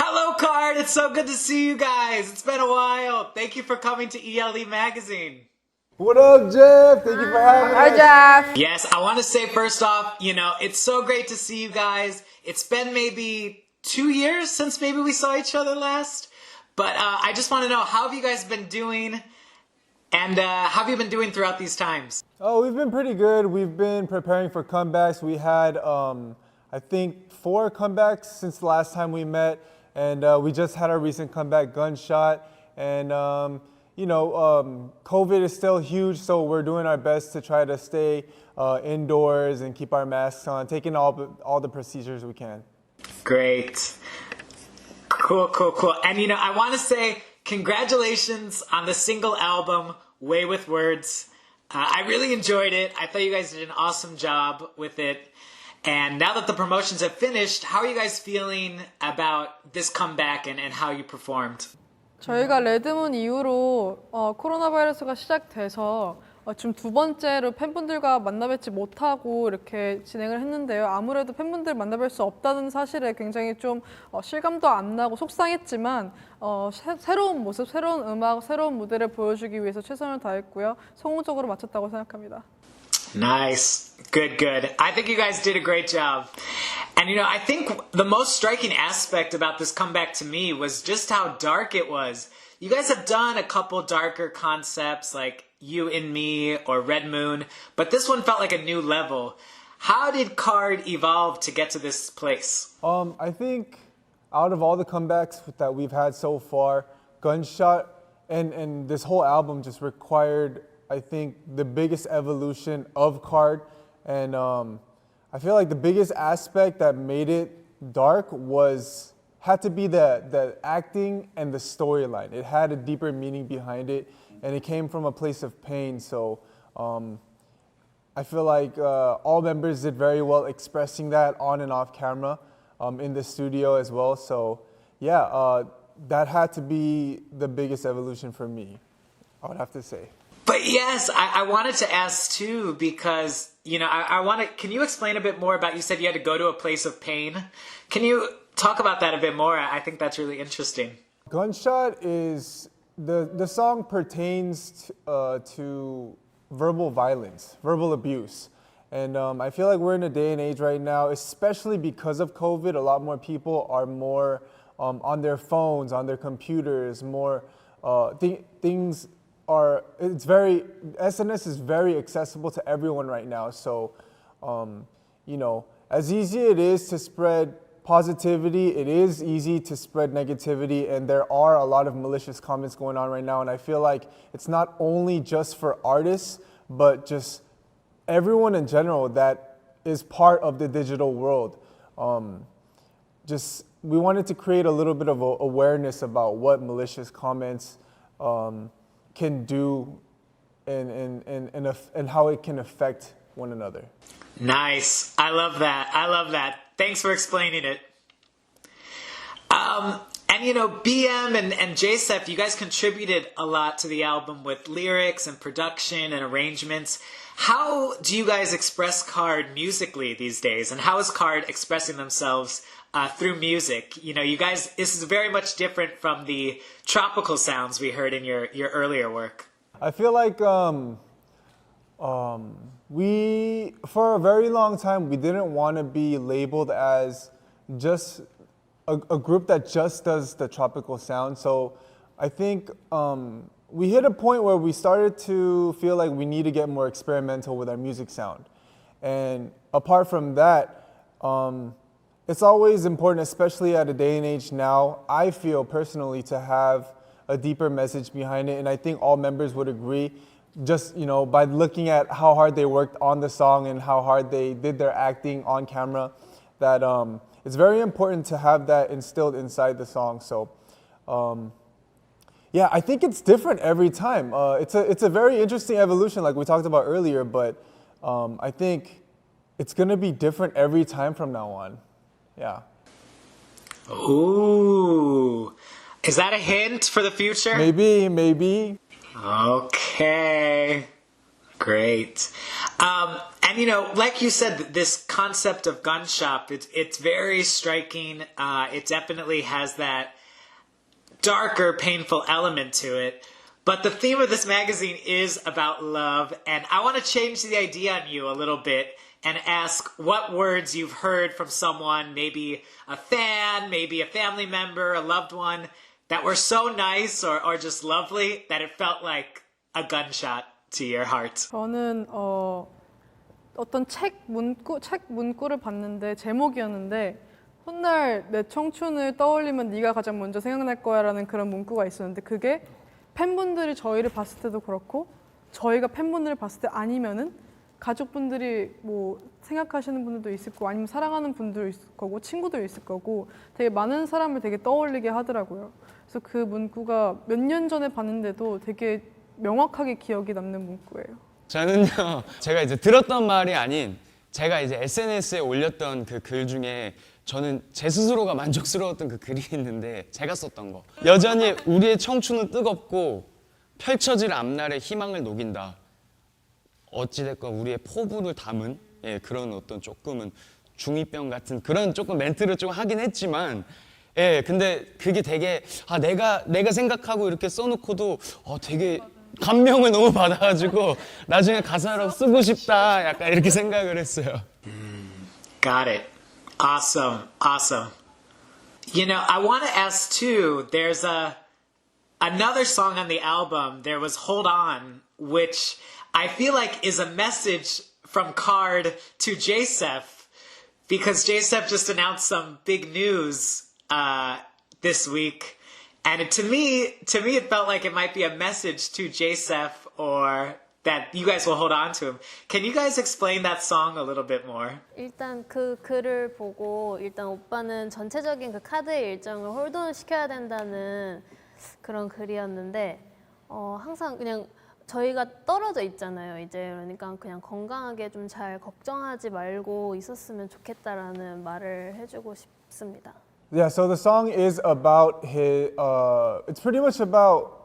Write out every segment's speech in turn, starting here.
Hello, KARD. It's so good to see you guys. It's been a while. Thank you for coming to E.L.e. magazine. What up, Jeff? Thank you for having Hi, us. Jeff. Yes, I want to say first off, it's so great to see you guys. It's been maybe 2 years since maybe we saw each other last. But I just want to know, how have you guys been doing? And how have you been doing throughout these times? Oh, we've been pretty good. We've been preparing for comebacks. We had, I think, 4 comebacks since the last time we met. And we just had our recent comeback, Gunshot. And, COVID is still huge, so we're doing our best to try to stay indoors and keep our masks on, taking all the procedures we can. Great. Cool. And, I want to say congratulations on the single album, Way with Words. I really enjoyed it. I thought you guys did an awesome job with it. And now that the promotions have finished, how are you guys feeling about this comeback and how you performed? 저희가 레드문 이후로 코로나 바이러스가 시작돼서 지금 2번째로 팬분들과 만나뵙지 못하고 이렇게 진행을 했는데요. 아무래도 팬분들 만나뵐 수 없다는 사실에 굉장히 좀 실감도 안 나고 속상했지만 새로운 모습, 새로운 음악, 새로운 무대를 보여주기 위해서 최선을 다했고요. 성공적으로 마쳤다고 생각합니다. Nice. Good. I think you guys did a great job. And I think the most striking aspect about this comeback to me was just how dark it was. You guys have done a couple darker concepts like You and Me or Red Moon, but this one felt like a new level. How did KARD evolve to get to this place? I think out of all the comebacks that we've had so far, Gunshot and this whole album just required, I think, the biggest evolution of KARD. And I feel like the biggest aspect that made it dark had to be the acting and the storyline. It had a deeper meaning behind it, and it came from a place of pain. So I feel like all members did very well expressing that on and off camera in the studio as well. So yeah, that had to be the biggest evolution for me, I would have to say. But yes, I wanted to ask too, because, can you explain a bit more about, you said you had to go to a place of pain. Can you talk about that a bit more? I think that's really interesting. Gunshot is, the song pertains to verbal violence, verbal abuse. And I feel like we're in a day and age right now, especially because of COVID, a lot more people are more on their phones, on their computers, more things are, SNS is very accessible to everyone right now. So, as easy it is to spread positivity, it is easy to spread negativity, and there are a lot of malicious comments going on right now. And I feel like it's not only just for artists, but just everyone in general that is part of the digital world. We wanted to create a little bit of awareness about what malicious comments can do and how it can affect one another. Nice. I love that. Thanks for explaining it. BM and JSEF, you guys contributed a lot to the album with lyrics and production and arrangements. How do you guys express KARD musically these days? And how is KARD expressing themselves through music? You guys, this is very much different from the tropical sounds we heard in your earlier work. I feel like we, for a very long time, we didn't want to be labeled as just a group that just does the tropical sound. So I think we hit a point where we started to feel like we need to get more experimental with our music sound. And apart from that, it's always important, especially at a day and age now, I feel personally, to have a deeper message behind it. And I think all members would agree, just by looking at how hard they worked on the song and how hard they did their acting on camera, that it's very important to have that instilled inside the song. So yeah, I think it's different every time. It's a very interesting evolution, like we talked about earlier, but I think it's gonna be different every time from now on. Yeah. Ooh. Is that a hint for the future? Maybe. Okay. Great. And you know, like you said, this concept of gun shop, it's very striking. It definitely has that darker, painful element to it. But the theme of this magazine is about love, and I want to change the idea on you a little bit and ask what words you've heard from someone, maybe a fan, maybe a family member, a loved one, that were so nice or just lovely that it felt like a gunshot to your heart. 저는 어떤 책 문구를 봤는데 제목이었는데 훗날 내 청춘을 떠올리면 네가 가장 먼저 생각날 거야라는 그런 문구가 있었는데 그게 팬분들이 저희를 봤을 때도 그렇고 저희가 팬분들을 봤을 때 아니면은 가족분들이 뭐 생각하시는 분들도 있을 거고 아니면 사랑하는 분들도 있을 거고 친구도 있을 거고 되게 많은 사람을 되게 떠올리게 하더라고요. 그래서 그 문구가 몇 년 전에 봤는데도 되게 명확하게 기억이 남는 문구예요. 저는요, 제가 이제 들었던 말이 아닌 제가 이제 SNS에 올렸던 그 글 중에 저는 제 스스로가 만족스러웠던 그 글이 있는데 제가 썼던 거. 여전히 우리의 청춘은 뜨겁고 펼쳐질 앞날의 희망을 녹인다. 어찌됐건 우리의 포부를 담은 그런 어떤 조금은 중2병 같은 그런 조금 멘트를 좀 하긴 했지만 근데 그게 되게 내가 생각하고 이렇게 써놓고도 되게 감명을 너무 받아가지고 나중에 가사로 쓰고 싶다 약간 이렇게 생각을 했어요. Got it. Awesome. You know, I want to ask too, there's another song on the album, there was Hold On, which I feel like is a message from KARD to JSEF, because JSEF just announced some big news this week. And to me, it felt like it might be a message to JSEF or that you guys will hold on to him. Can you guys explain that song a little bit more? 일단 그 글을 보고 일단 오빠는 전체적인 그 카드의 일정을 홀드온 시켜야 된다는 그런 글이었는데 항상 그냥 저희가 떨어져 있잖아요. 이제 그러니까 그냥 건강하게 좀 잘 걱정하지 말고 있었으면 좋겠다라는 말을 해주고 싶습니다. Yeah, so the song is about it's pretty much about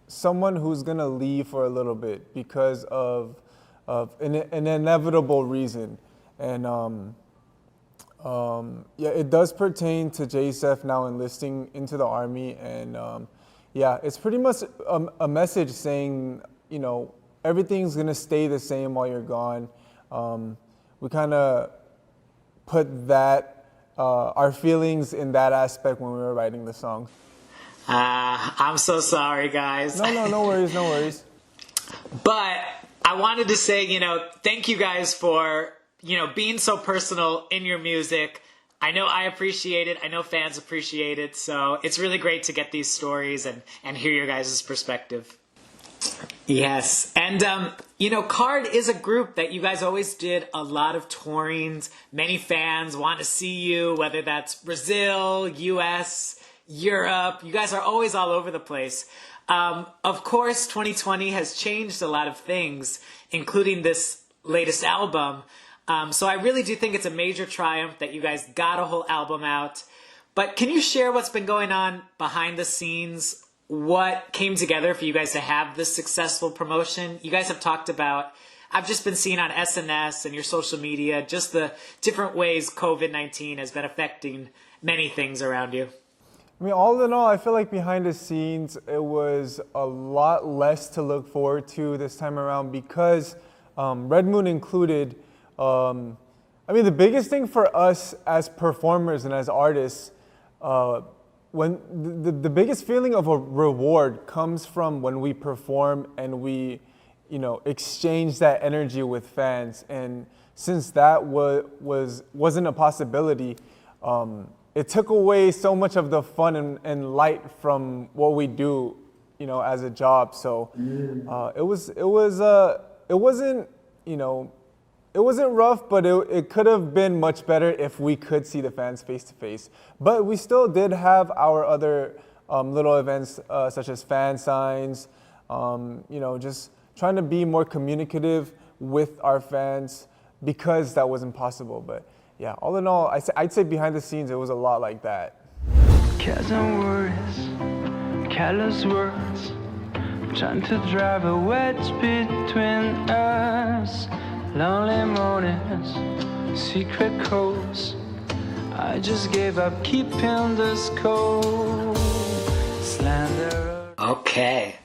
someone who's gonna leave for a little bit because of an inevitable reason, and yeah, it does pertain to JSEF now enlisting into the army, and yeah, it's pretty much a message saying, you know, everything's gonna stay the same while you're gone. We kind of put that our feelings in that aspect when we were writing the song. I'm so sorry, guys. No worries. But I wanted to say, you know, thank you guys for, you know, being so personal in your music. I know I appreciate it. I know fans appreciate it. So it's really great to get these stories and hear your guys' perspective. Yes. And, you know, KARD is a group that you guys always did a lot of tourings. Many fans want to see you, whether that's Brazil, US, Europe. You guys are always all over the place. Of course, 2020 has changed a lot of things, including this latest album. So I really do think it's a major triumph that you guys got a whole album out. But can you share what's been going on behind the scenes? What came together for you guys to have this successful promotion? You guys have talked about, I've just been seeing on SNS and your social media, just the different ways COVID-19 has been affecting many things around you. I mean, all in all, I feel like behind the scenes, it was a lot less to look forward to this time around because Red Moon included. I mean, the biggest thing for us as performers and as artists, when the biggest feeling of a reward comes from when we perform and we, you know, exchange that energy with fans. And since that wasn't a possibility, it took away so much of the fun and light from what we do, you know, as a job. So it wasn't, you know, it wasn't rough, but it could have been much better if we could see the fans face to face. But we still did have our other little events such as fan signs, you know, just trying to be more communicative with our fans because that wasn't possible. But yeah, all in all, I'd say behind the scenes, it was a lot like that. Careless words, trying to drive a wedge between us. Lonely mornings, secret calls. I just gave up keeping this cold. Slander. Okay.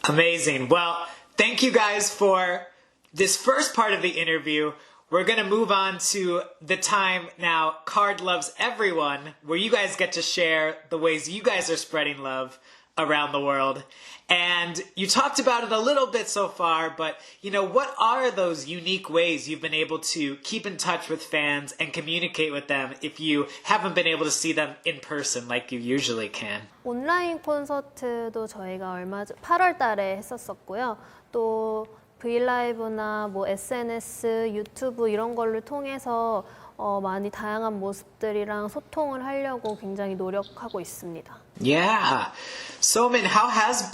Amazing. Well, thank you guys for this first part of the interview. We're going to move on to the time now KARD Loves Everyone, where you guys get to share the ways you guys are spreading love around the world. And you talked about it a little bit so far, but what are those unique ways you've been able to keep in touch with fans and communicate with them if you haven't been able to see them in person like you usually can? 온라인 콘서트도 저희가 얼마 전 8월 달에 했었었고요. 또 브이라이브나 뭐 SNS, 유튜브 이런 걸로 통해서 많이 다양한 모습들이랑 소통을 하려고 굉장히 노력하고 있습니다. Yeah. Somin, how has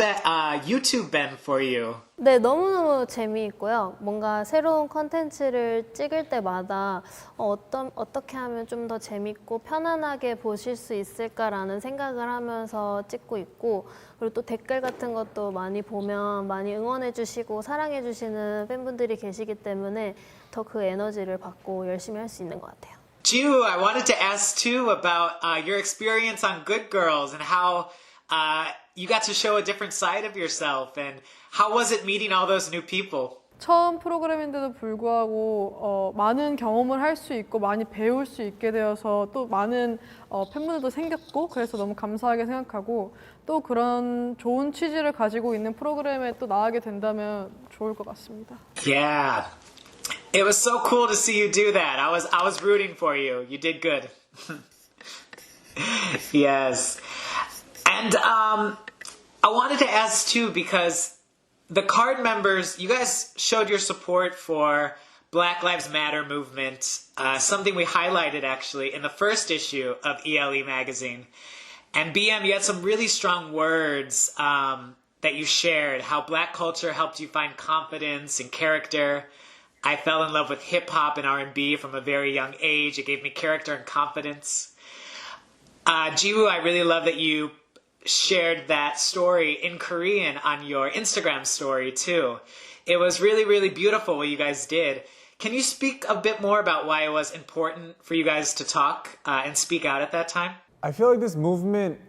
YouTube been for you? 네, 너무너무 재미있고요. 뭔가 새로운 컨텐츠를 찍을 때마다 어떻게 하면 좀 더 재밌고 편안하게 보실 수 있을까라는 생각을 하면서 찍고 있고, 그리고 또 댓글 같은 것도 많이 보면 많이 응원해 주시고 사랑해 주시는 팬분들이 계시기 때문에 더 그 에너지를 받고 열심히 할 수 있는 것 같아요. Jiwoo, I wanted to ask too about your experience on Good Girls and how you got to show a different side of yourself, and how was it meeting all those new people? 처음 프로그램인데도 불구하고 많은 경험을 할 수 있고 많이 배울 수 있게 되어서 또 많은 팬분들도 생겼고, 그래서 너무 감사하게 생각하고, 또 그런 좋은 취지를 가지고 있는 프로그램에 또 나가게 된다면 좋을 것 같습니다. Yeah. It was so cool to see you do that. I was rooting for you. You did good. Yes. And I wanted to ask too, because the KARD members, you guys showed your support for Black Lives Matter movement, something we highlighted actually in the first issue of e.L.e. magazine. And BM, you had some really strong words that you shared, how Black culture helped you find confidence and character. I fell in love with hip-hop and R&B from a very young age. It gave me character and confidence. Jiwoo, I really love that you shared that story in Korean on your Instagram story too. It was really, really beautiful what you guys did. Can you speak a bit more about why it was important for you guys to talk and speak out at that time? I feel like this movement,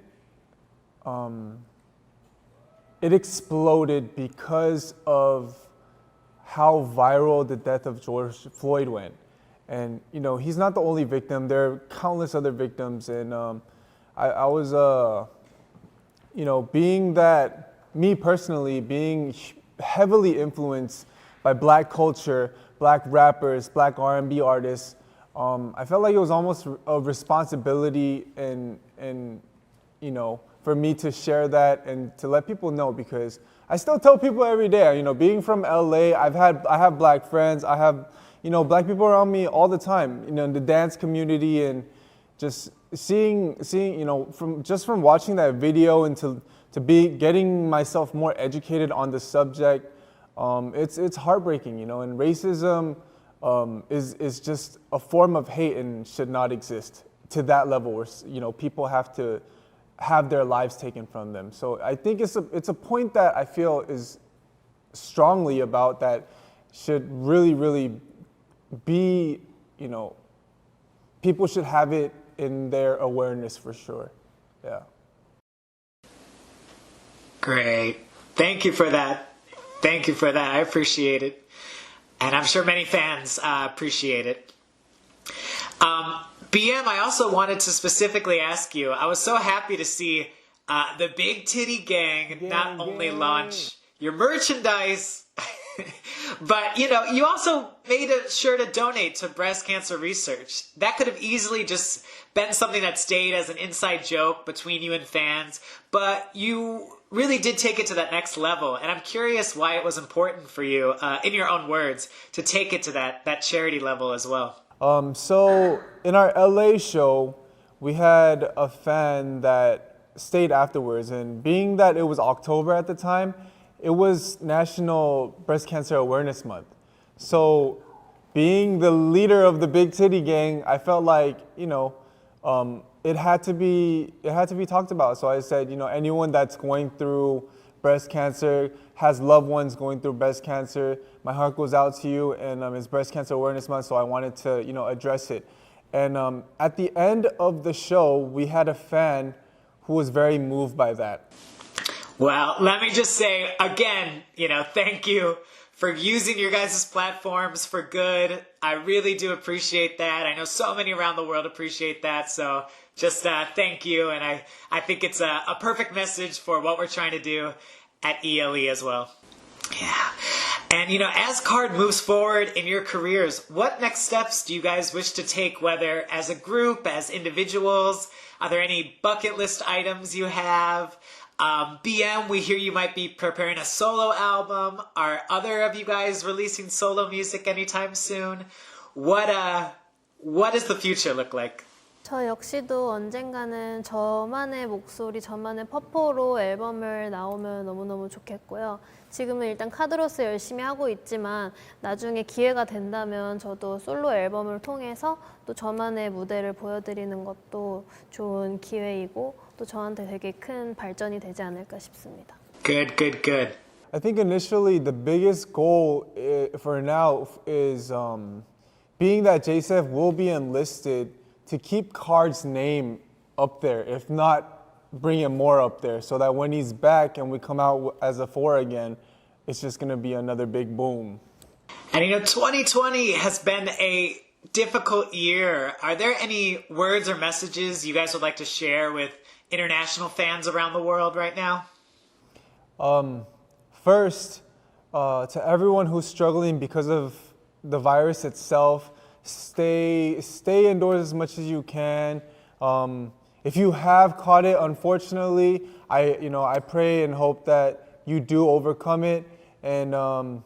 it exploded because of how viral the death of George Floyd went. And, he's not the only victim. There are countless other victims. And I was, me personally, being heavily influenced by Black culture, Black rappers, Black R&B artists, I felt like it was almost a responsibility and for me to share that and to let people know, because I still tell people every day, being from LA, I have Black friends, I have, Black people around me all the time, in the dance community, and just seeing, from watching that video and to be getting myself more educated on the subject, it's heartbreaking, and racism is just a form of hate and should not exist to that level where, people have to have their lives taken from them. So I think it's a point that I feel is strongly about, that should really, really be, people should have it in their awareness for sure. Yeah. Great. Thank you for that. Thank you for that. I appreciate it. And I'm sure many fans appreciate it. BM, I also wanted to specifically ask you, I was so happy to see the Big Titty Gang not only launch your merchandise, but, you also made sure to donate to breast cancer research. That could have easily just been something that stayed as an inside joke between you and fans, but you really did take it to that next level. And I'm curious why it was important for you, in your own words, to take it to that charity level as well. So in our LA show, we had a fan that stayed afterwards, and being that it was October at the time, it was National Breast Cancer Awareness Month. So being the leader of the Big Titty Gang, I felt like, it had to be talked about. So I said, anyone that's going through breast cancer, has loved ones going through breast cancer. My heart goes out to you, and it's Breast Cancer Awareness Month, so I wanted to, address it. And at the end of the show, we had a fan who was very moved by that. Well, let me just say again, thank you for using your guys' platforms for good. I really do appreciate that. I know so many around the world appreciate that. So just thank you. And I think it's a perfect message for what we're trying to do at e.L.e. as well. Yeah. And, as KARD moves forward in your careers, what next steps do you guys wish to take, whether as a group, as individuals? Are there any bucket list items you have? BM, we hear you might be preparing a solo album. Are other of you guys releasing solo music anytime soon? What does the future look like? 저 역시도 언젠가는 저만의 목소리, 저만의 퍼포로 앨범을 나오면 너무너무 좋겠고요. 지금은 일단 카드로서 열심히 하고 있지만 나중에 기회가 된다면 저도 솔로 앨범을 통해서 또 저만의 무대를 보여드리는 것도 좋은 기회이고 또 저한테 되게 큰 발전이 되지 않을까 싶습니다. Good, good, good. I think initially the biggest goal for now is being that JSEF will be enlisted to keep KARD's name up there, if not bring him more up there, so that when he's back and we come out as a 4 again, it's just going to be another big boom. And 2020 has been a difficult year. Are there any words or messages you guys would like to share with international fans around the world right now? First, to everyone who's struggling because of the virus itself, stay indoors as much as you can. If you have caught it, unfortunately, I pray and hope that you do overcome it. And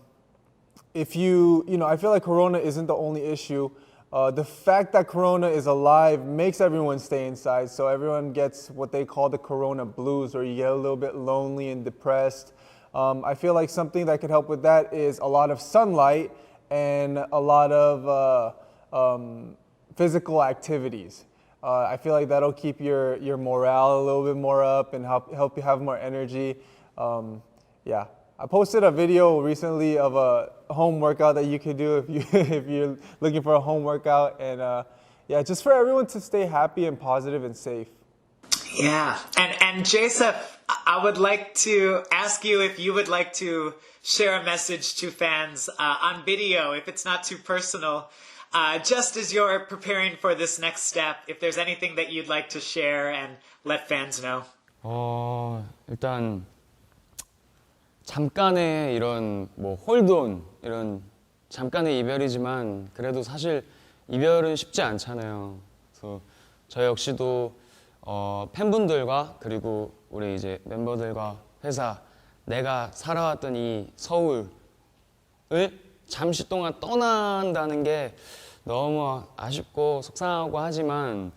if I feel like Corona isn't the only issue. The fact that Corona is alive makes everyone stay inside, so everyone gets what they call the Corona blues, or you get a little bit lonely and depressed. I feel like something that could help with that is a lot of sunlight and a lot of physical activities. I feel like that'll keep your morale a little bit more up and help you have more energy. Yeah. I posted a video recently of a home workout that you can do if you're looking for a home workout, and just for everyone to stay happy and positive and safe. Yeah, and Joseph, I would like to ask you if you would like to share a message to fans on video, if it's not too personal, just as you're preparing for this next step, if there's anything that you'd like to share and let fans know. 일단 잠깐의 이런 홀드온, 이런 잠깐의 이별이지만 그래도 사실 이별은 쉽지 않잖아요. 그래서 저 역시도 팬분들과 그리고 우리 이제 멤버들과 회사, 내가 살아왔던 이 서울을 잠시 동안 떠난다는 게 너무 아쉽고 속상하고 하지만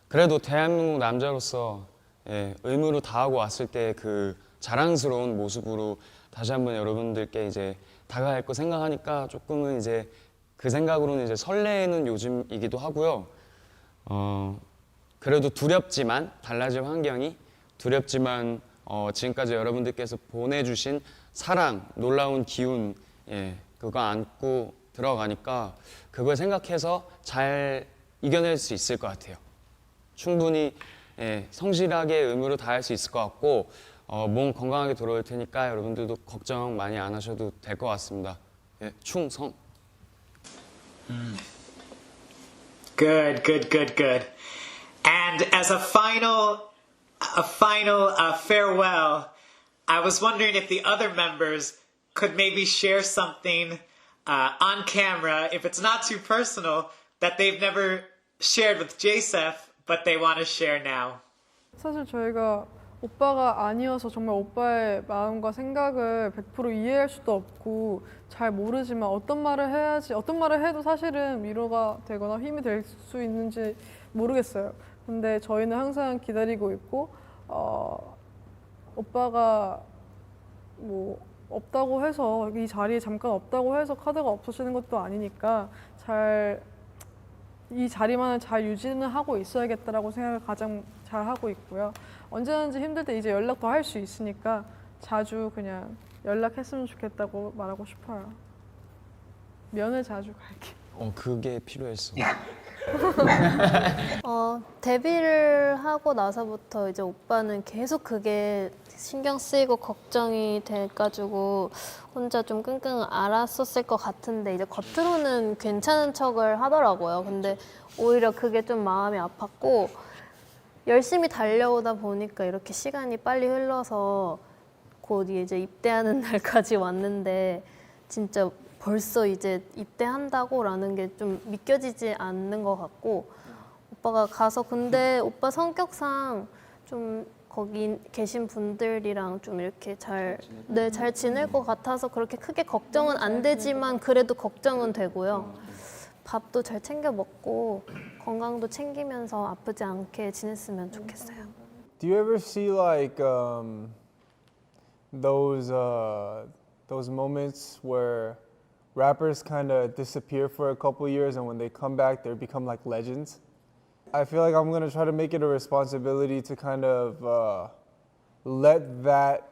그래도 대한민국 남자로서 의무로 다하고 왔을 때 그 자랑스러운 모습으로 다시 한번 여러분들께 이제 다가갈 거 생각하니까 조금은 이제 그 생각으로는 이제 설레는 요즘이기도 하고요. 그래도 두렵지만 달라질 환경이 두렵지만 지금까지 여러분들께서 보내주신 사랑, 놀라운 기운, 그거 안고 들어가니까 그걸 생각해서 잘 이겨낼 수 있을 것 같아요. 충분히 성실하게 의무로 다할 수 있을 것 같고 몸 건강하게 돌아올 테니까 여러분들도 걱정 많이 안 하셔도 될 것 같습니다. 충성. Good, good, good, good. And as a final farewell, I was wondering if the other members could maybe share something on camera, if it's not too personal, that they've never shared with JSEF, but they want to share now. 사실 저희가 오빠가 아니어서 정말 오빠의 마음과 생각을 100% 이해할 수도 없고 잘 모르지만 어떤 말을 해야지, 어떤 말을 해도 사실은 위로가 되거나 힘이 될 수 있는지 모르겠어요. 근데 저희는 항상 기다리고 있고 오빠가 없다고 해서 이 자리에 잠깐 없다고 해서 카드가 없어지는 것도 아니니까 잘 이 자리만을 잘 유지는 하고 있어야겠다라고 생각을 가장 잘 하고 있고요. 언제든지 힘들 때 이제 연락도 할 수 있으니까 자주 그냥 연락했으면 좋겠다고 말하고 싶어요. 면회 자주 갈게. 그게 필요했어. 데뷔를 하고 나서부터 이제 오빠는 계속 그게 신경 쓰이고 걱정이 돼가지고 혼자 좀 끙끙 앓았었을 것 같은데 이제 겉으로는 괜찮은 척을 하더라고요. 근데 오히려 그게 좀 마음이 아팠고 열심히 달려오다 보니까 이렇게 시간이 빨리 흘러서 곧 이제 입대하는 날까지 왔는데 진짜 벌써 이제 입대한다고라는 게 좀 믿겨지지 않는 것 같고 오빠가 가서 근데 오빠 성격상 좀 거기 계신 분들이랑 좀 이렇게 잘 지낼 것 같아서 그렇게 크게 걱정은 안 되지만 그래도 걱정은 되고요. 밥도 잘 챙겨 먹고 건강도 챙기면서 아프지 않게 지냈으면 좋겠어요. Do you ever see like those moments where rappers kind of disappear for a couple years and when they come back they become like legends? I feel like I'm gonna try to make it a responsibility to kind of let that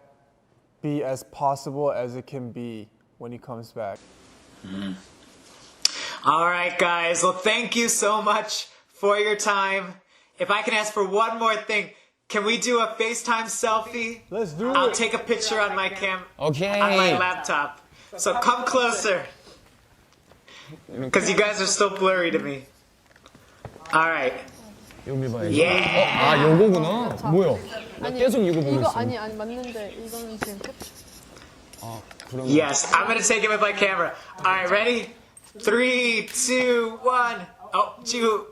be as possible as it can be when he comes back. All right, guys. Well, thank you so much for your time. If I can ask for one more thing, can we do a FaceTime selfie? Let's do I'll it. take a picture on my 오케이. on my laptop. So come closer. Because you guys are still blurry to me. All right. 여기 봐야지. Yeah. 요거구나. 뭐야? 나 계속 이거 보고 이거 있어. 아니 맞는데 이거는 지금 그러면 Yes, I'm going to take it with my camera. All right, ready? 3, 2, 1. Oh, 2.